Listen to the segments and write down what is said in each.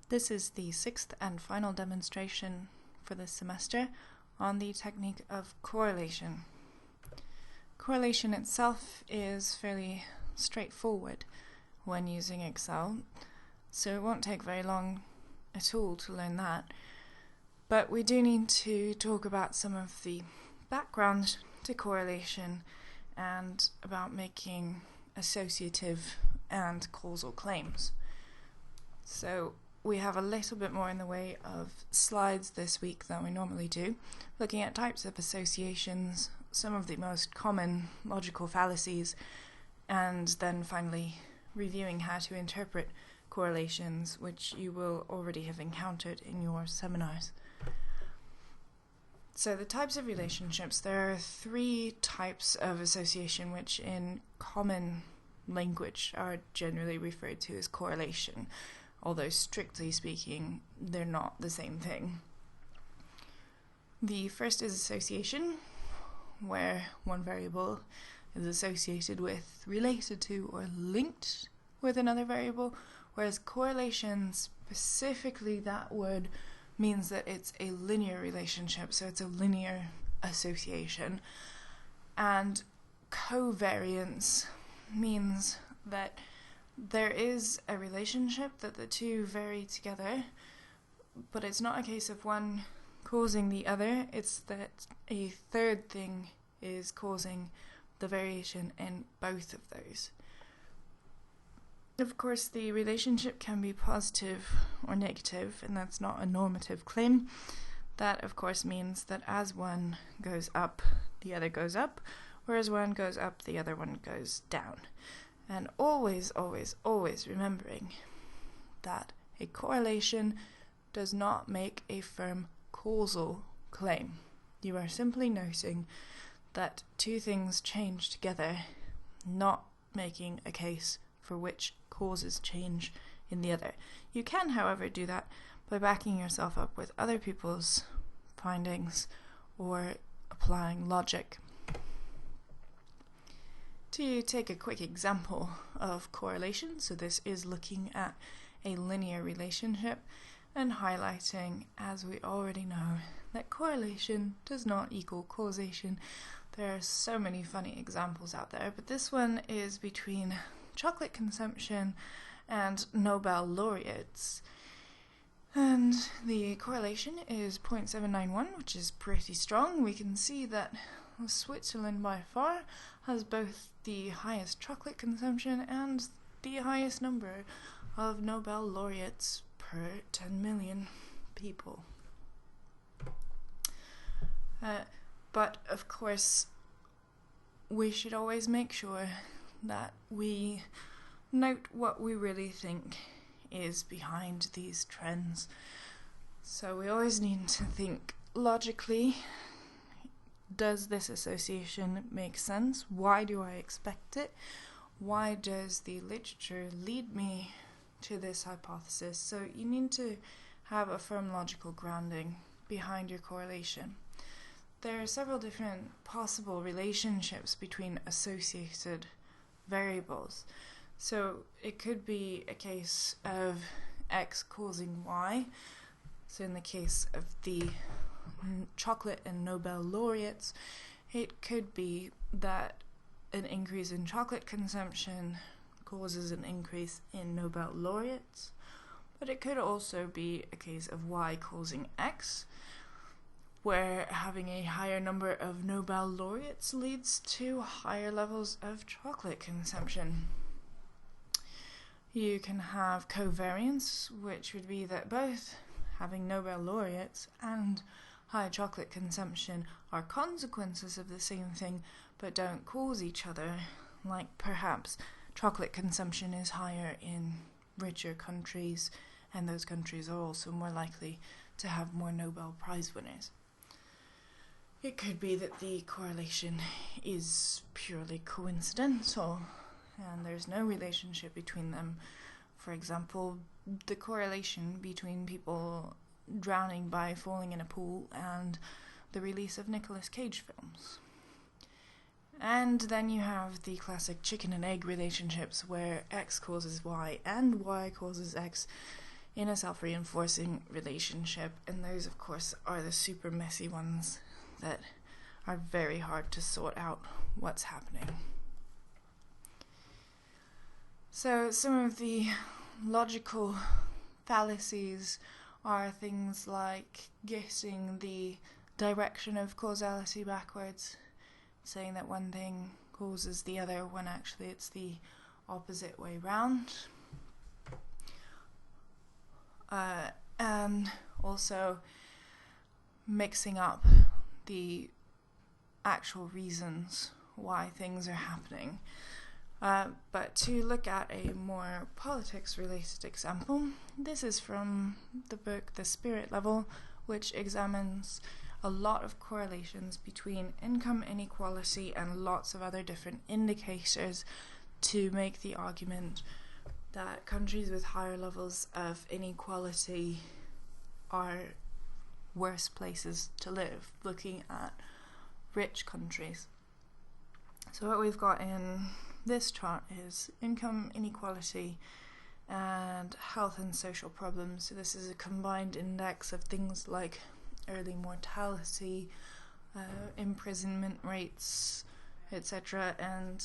This is the sixth and final demonstration for this semester on the technique of correlation. Correlation itself is fairly straightforward when using Excel, so it won't take very long at all to learn that. But we do need to talk about some of the background to correlation and about making associative and causal claims. So we have a little bit more in the way of slides this week than we normally do, looking at types of associations, some of the most common logical fallacies, and then finally reviewing how to interpret correlations, which you will already have encountered in your seminars. So the types of relationships, there are three types of association which in common language are generally referred to as correlation, although strictly speaking they're not the same thing. The first is association, where one variable is associated with, related to, or linked with another variable, whereas correlation, specifically that word, means that it's a linear relationship, so it's a linear association. And covariance means that there is a relationship that the two vary together, but it's not a case of one causing the other, it's that a third thing is causing the variation in both of those. Of course, the relationship can be positive or negative, and that's not a normative claim. That, of course, means that as one goes up, the other goes up, whereas one goes up, the other one goes down. And always, always, always remembering that a correlation does not make a firm causal claim. You are simply noting that two things change together, not making a case for which causes change in the other. You can, however, do that by backing yourself up with other people's findings or applying logic. To take a quick example of correlation, so this is looking at a linear relationship and highlighting, as we already know, that correlation does not equal causation. There are so many funny examples out there, but this one is between chocolate consumption and Nobel laureates. And the correlation is 0.791, which is pretty strong. We can see that Switzerland by far has both the highest chocolate consumption and the highest number of Nobel laureates per 10 million people. But of course, we should always make sure that we note what we really think is behind these trends. So we always need to think logically. Does this association make sense? Why do I expect it? Why does the literature lead me to this hypothesis? So you need to have a firm logical grounding behind your correlation. There are several different possible relationships between associated variables. So it could be a case of X causing Y. So in the case of the chocolate and Nobel laureates, it could be that an increase in chocolate consumption causes an increase in Nobel laureates, but it could also be a case of Y causing X, where having a higher number of Nobel laureates leads to higher levels of chocolate consumption. You can have covariance, which would be that both having Nobel laureates and high chocolate consumption are consequences of the same thing but don't cause each other, like perhaps chocolate consumption is higher in richer countries and those countries are also more likely to have more Nobel Prize winners. It could be that the correlation is purely coincidental and there's no relationship between them. For example, the correlation between people drowning by falling in a pool and the release of Nicolas Cage films. And then you have the classic chicken and egg relationships where X causes Y and Y causes X. in a self-reinforcing relationship, and those of course are the super messy ones that are very hard to sort out what's happening. So some of the logical fallacies are things like guessing the direction of causality backwards, saying that one thing causes the other when actually it's the opposite way round. And also mixing up the actual reasons why things are happening. But to look at a more politics-related example, this is from the book The Spirit Level, which examines a lot of correlations between income inequality and lots of other different indicators to make the argument that countries with higher levels of inequality are worse places to live, looking at rich countries. So what we've got in this chart is income inequality and health and social problems. So this is a combined index of things like early mortality, imprisonment rates, etc. And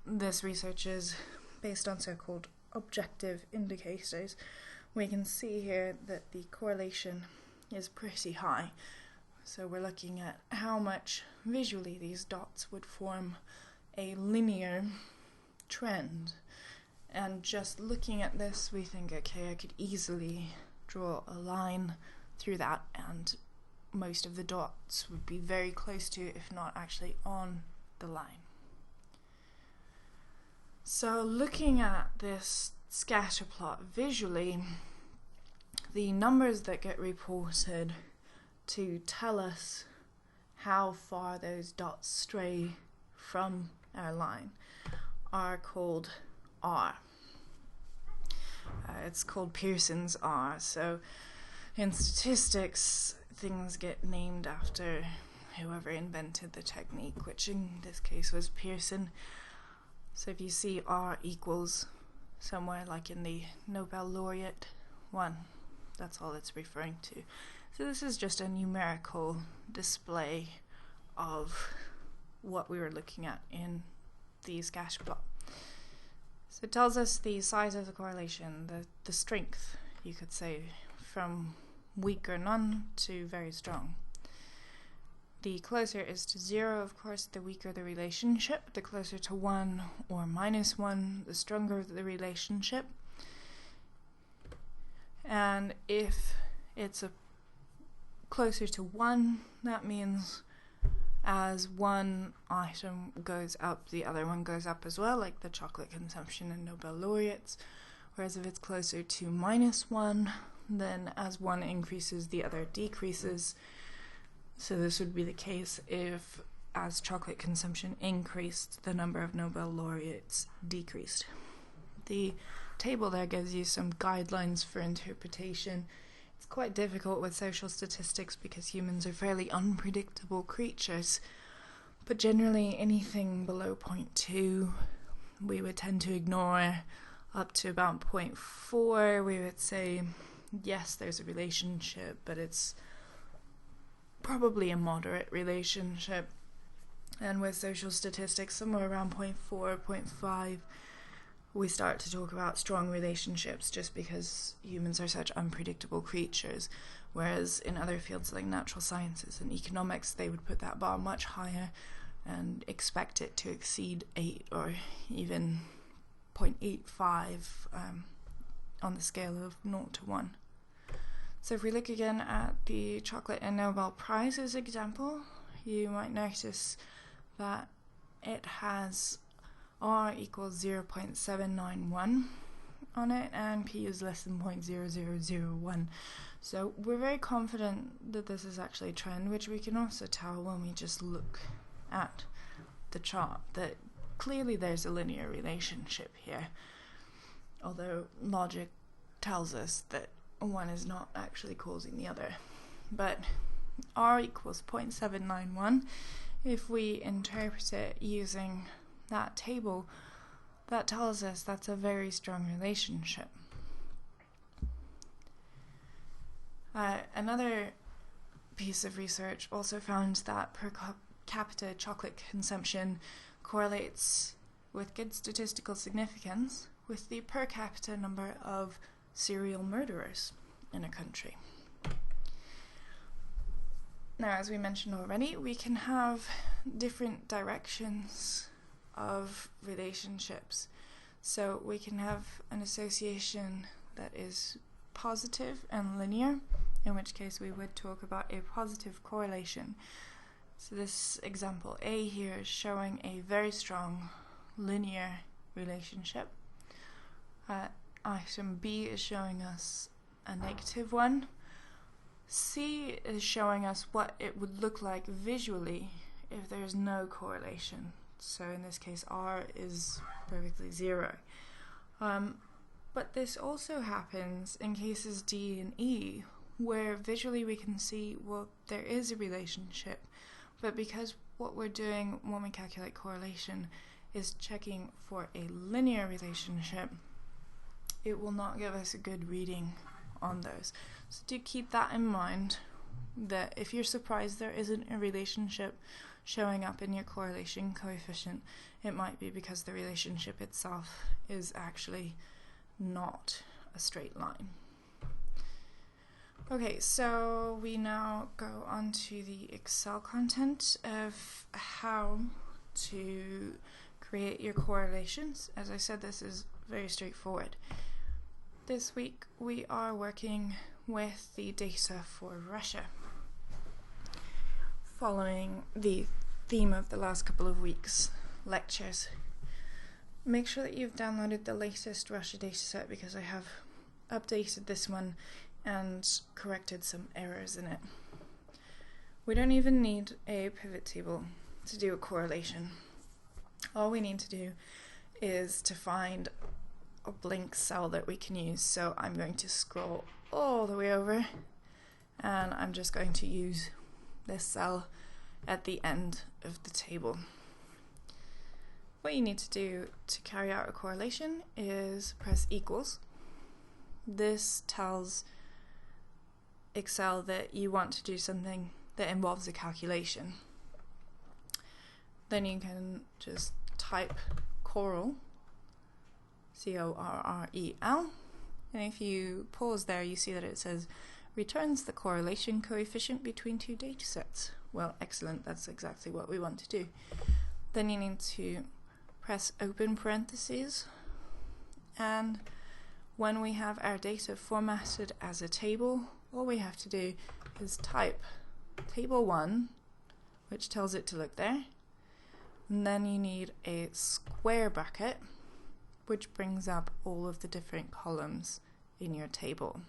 this research is based on so-called objective indicators. We can see here that the correlation is pretty high. So we're looking at how much visually these dots would form a linear trend. And just looking at this, we think, okay, I could easily draw a line through that, and most of the dots would be very close to, if not actually on, the line. So looking at this scatter plot visually, the numbers that get reported to tell us how far those dots stray from our line are called R. It's called Pearson's R. So in statistics, things get named after whoever invented the technique, which in this case was Pearson. So if you see R equals somewhere like in the Nobel laureate one, that's all it's referring to. So this is just a numerical display of what we were looking at in the scatter plot. So it tells us the size of the correlation, the strength, you could say, from weak or none to very strong. The closer it is to 0, of course, the weaker the relationship. The closer to 1 or -1, the stronger the relationship. And if it's closer to 1, that means as one item goes up, the other one goes up as well, like the chocolate consumption and Nobel laureates. Whereas if it's closer to -1, then as one increases, the other decreases. So this would be the case if, as chocolate consumption increased, the number of Nobel laureates decreased. The table there gives you some guidelines for interpretation. It's quite difficult with social statistics because humans are fairly unpredictable creatures, but generally anything below 0.2 we would tend to ignore. Up to about 0.4 we would say, yes, there's a relationship, but it's probably a moderate relationship. And with social statistics, somewhere around 0.4, 0.5, we start to talk about strong relationships, just because humans are such unpredictable creatures. Whereas in other fields like natural sciences and economics, they would put that bar much higher and expect it to exceed 8 or even 0.85 on the scale of 0 to 1. So if we look again at the chocolate and Nobel Prizes example, you might notice that it has R equals 0.791 on it, and P is less than 0.0001. So we're very confident that this is actually a trend, which we can also tell when we just look at the chart, that clearly there's a linear relationship here, although logic tells us that one is not actually causing the other. But R equals 0.791. If we interpret it using that table, that tells us that's a very strong relationship. Another piece of research also found that per capita chocolate consumption correlates with good statistical significance with the per capita number of serial murderers in a country. Now, as we mentioned already, we can have different directions of relationships. So we can have an association that is positive and linear, in which case we would talk about a positive correlation. So this example A here is showing a very strong linear relationship. Item B is showing us a negative one. C is showing us what it would look like visually if there's no correlation. So in this case, R is perfectly 0. But this also happens in cases D and E, where visually we can see, well, there is a relationship, but because what we're doing when we calculate correlation is checking for a linear relationship, it will not give us a good reading on those. So do keep that in mind, that if you're surprised there isn't a relationship showing up in your correlation coefficient, it might be because the relationship itself is actually not a straight line. Okay, so we now go on to the Excel content of how to create your correlations. As I said, this is very straightforward. This week we are working with the data for Russia, following the theme of the last couple of weeks' lectures. Make sure that you've downloaded the latest Russia dataset, because I have updated this one and corrected some errors in it. We don't even need a pivot table to do a correlation. All we need to do is to find a blank cell that we can use. So I'm going to scroll all the way over, and I'm just going to use this cell at the end of the table. What you need to do to carry out a correlation is press equals. This tells Excel that you want to do something that involves a calculation. Then you can just type Correl, C-O-R-R-E-L, and if you pause there, you see that it says returns the correlation coefficient between two datasets. Well, excellent, that's exactly what we want to do. Then you need to press open parentheses, and when we have our data formatted as a table, all we have to do is type table 1, which tells it to look there, and then you need a square bracket, which brings up all of the different columns in your table.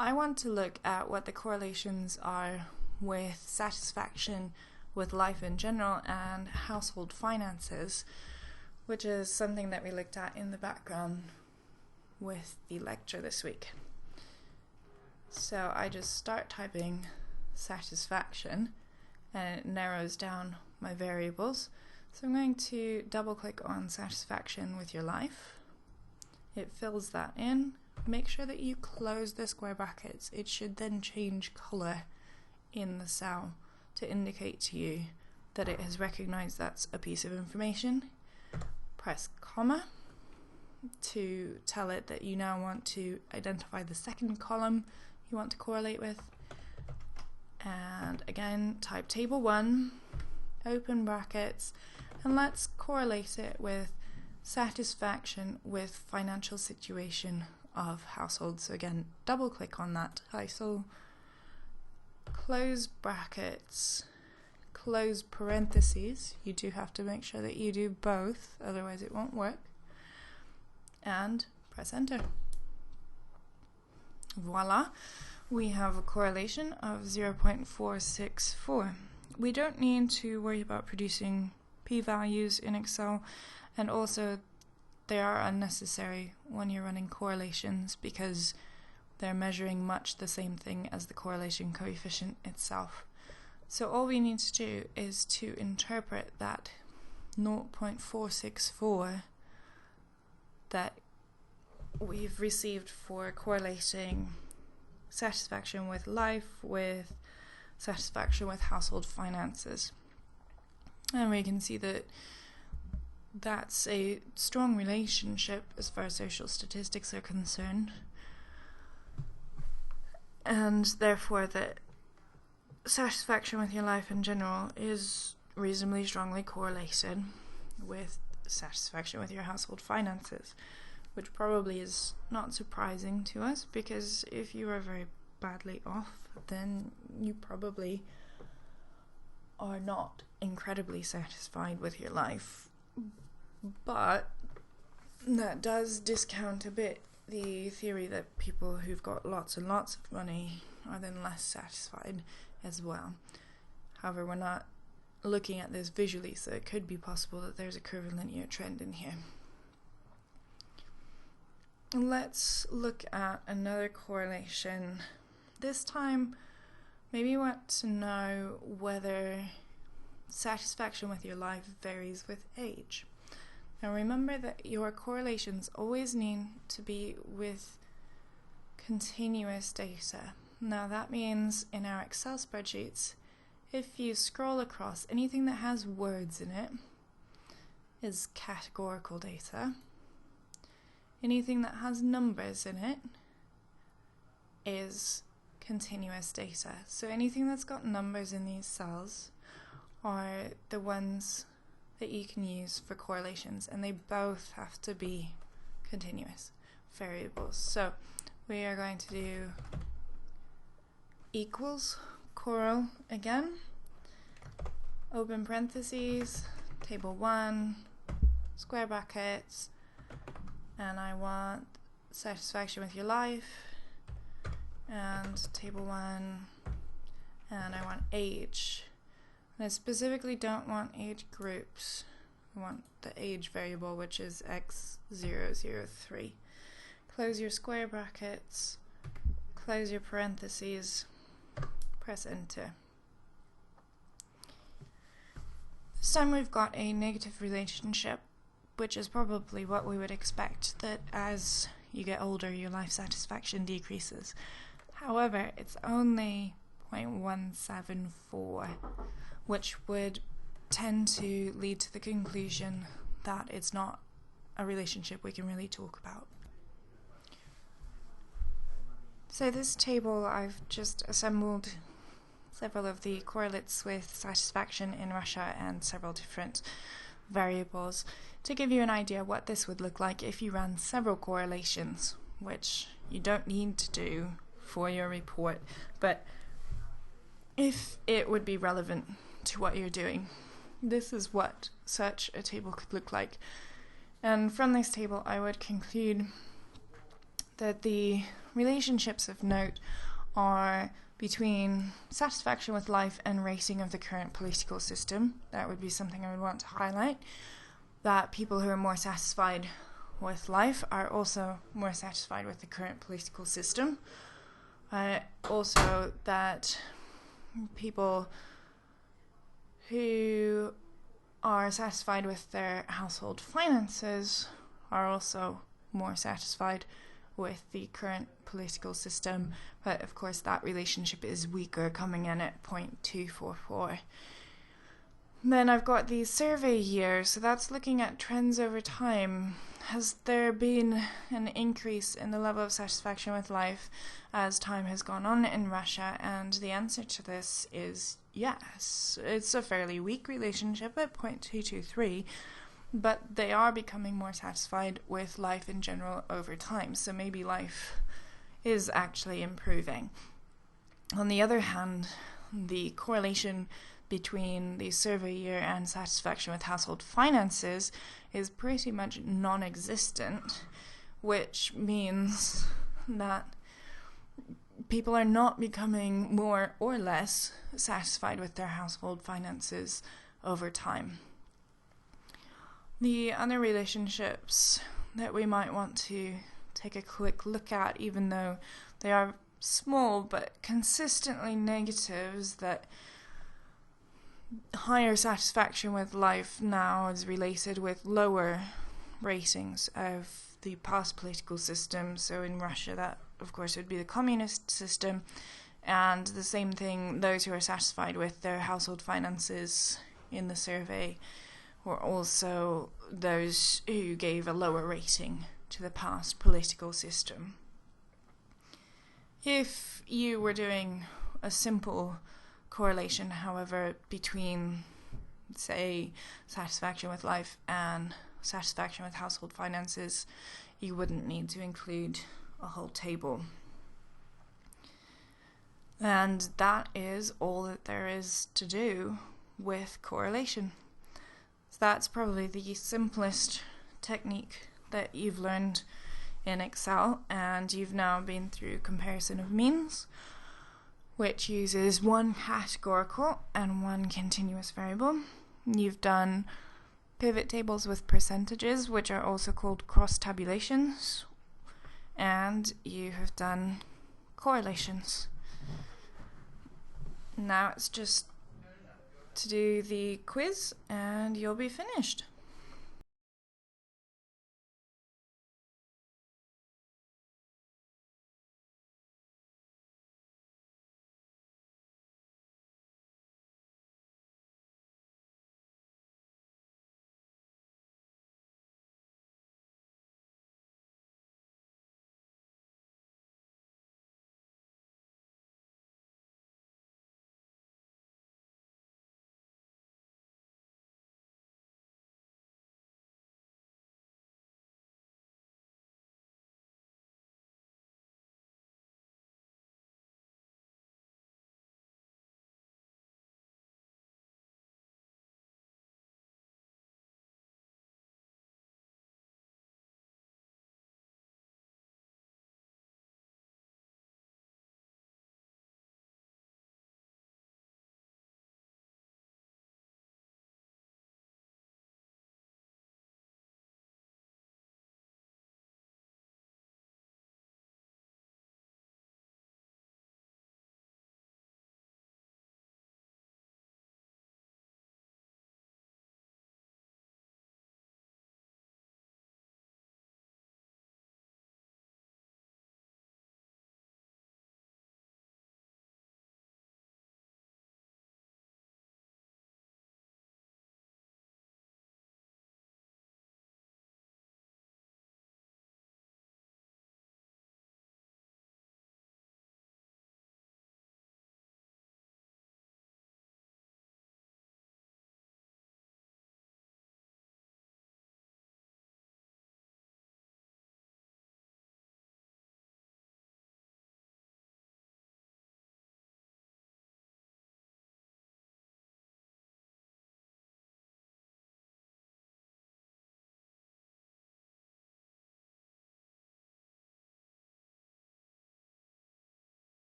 I want to look at what the correlations are with satisfaction with life in general and household finances, which is something that we looked at in the background with the lecture this week. So I just start typing satisfaction, and it narrows down my variables. So I'm going to double click on satisfaction with your life. It fills that in. Make sure that you close the square brackets. It should then change color in the cell to indicate to you that it has recognized that's a piece of information. Press comma to tell it that you now want to identify the second column you want to correlate with. And again, type table 1, open brackets, and let's correlate it with satisfaction with financial situation of households. So again, double click on that title, close brackets, close parentheses. You do have to make sure that you do both, otherwise it won't work, and press enter. Voila, we have a correlation of 0.464. We don't need to worry about producing p-values in Excel, and also they are unnecessary when you're running correlations because they're measuring much the same thing as the correlation coefficient itself. So all we need to do is to interpret that 0.464 that we've received for correlating satisfaction with life with satisfaction with household finances. And we can see that that's a strong relationship as far as social statistics are concerned, and therefore that satisfaction with your life in general is reasonably strongly correlated with satisfaction with your household finances, which probably is not surprising to us, because if you are very badly off, then you probably are not incredibly satisfied with your life. But that does discount a bit the theory that people who've got lots and lots of money are then less satisfied as well. However, we're not looking at this visually, so it could be possible that there's a curvilinear trend in here. Let's look at another correlation. This time, maybe you want to know whether satisfaction with your life varies with age. Now remember that your correlations always need to be with continuous data. Now that means in our Excel spreadsheets, if you scroll across, anything that has words in it is categorical data. Anything that has numbers in it is continuous data. So anything that's got numbers in these cells are the ones that you can use for correlations, and they both have to be continuous variables. So we are going to do equals coral again, open parentheses, table 1, square brackets, and I want satisfaction with your life, and table 1, and I want age. And I specifically don't want age groups. I want the age variable, which is x003. Close your square brackets, close your parentheses, press enter. This time we've got a negative relationship, which is probably what we would expect, that as you get older your life satisfaction decreases. However, it's only 0.174, which would tend to lead to the conclusion that it's not a relationship we can really talk about. So this table, I've just assembled several of the correlates with satisfaction in Russia and several different variables to give you an idea what this would look like if you ran several correlations, which you don't need to do for your report, but if it would be relevant to what you're doing, this is what such a table could look like. And from this table I would conclude that the relationships of note are between satisfaction with life and rating of the current political system. That would be something I would want to highlight, that people who are more satisfied with life are also more satisfied with the current political system. Also that people who are satisfied with their household finances are also more satisfied with the current political system, but of course that relationship is weaker, coming in at 0.244. Then I've got the survey year, so that's looking at trends over time. Has there been an increase in the level of satisfaction with life as time has gone on in Russia? And the answer to this is yes. It's a fairly weak relationship at 0.223, but they are becoming more satisfied with life in general over time, so maybe life is actually improving. On the other hand, the correlation between the survey year and satisfaction with household finances is pretty much non-existent, which means that people are not becoming more or less satisfied with their household finances over time. The other relationships that we might want to take a quick look at, even though they are small but consistently negatives, that higher satisfaction with life now is related with lower ratings of the past political system. So in Russia that of course, would be the communist system. And the same thing, those who are satisfied with their household finances in the survey were also those who gave a lower rating to the past political system. If you were doing a simple correlation, however, between, say, satisfaction with life and satisfaction with household finances, you wouldn't need to include a whole table. And that is all that there is to do with correlation. So that's probably the simplest technique that you've learned in Excel, and you've now been through comparison of means, which uses one categorical and one continuous variable. You've done pivot tables with percentages, which are also called cross tabulations, and you have done correlations. Now it's just to do the quiz and you'll be finished.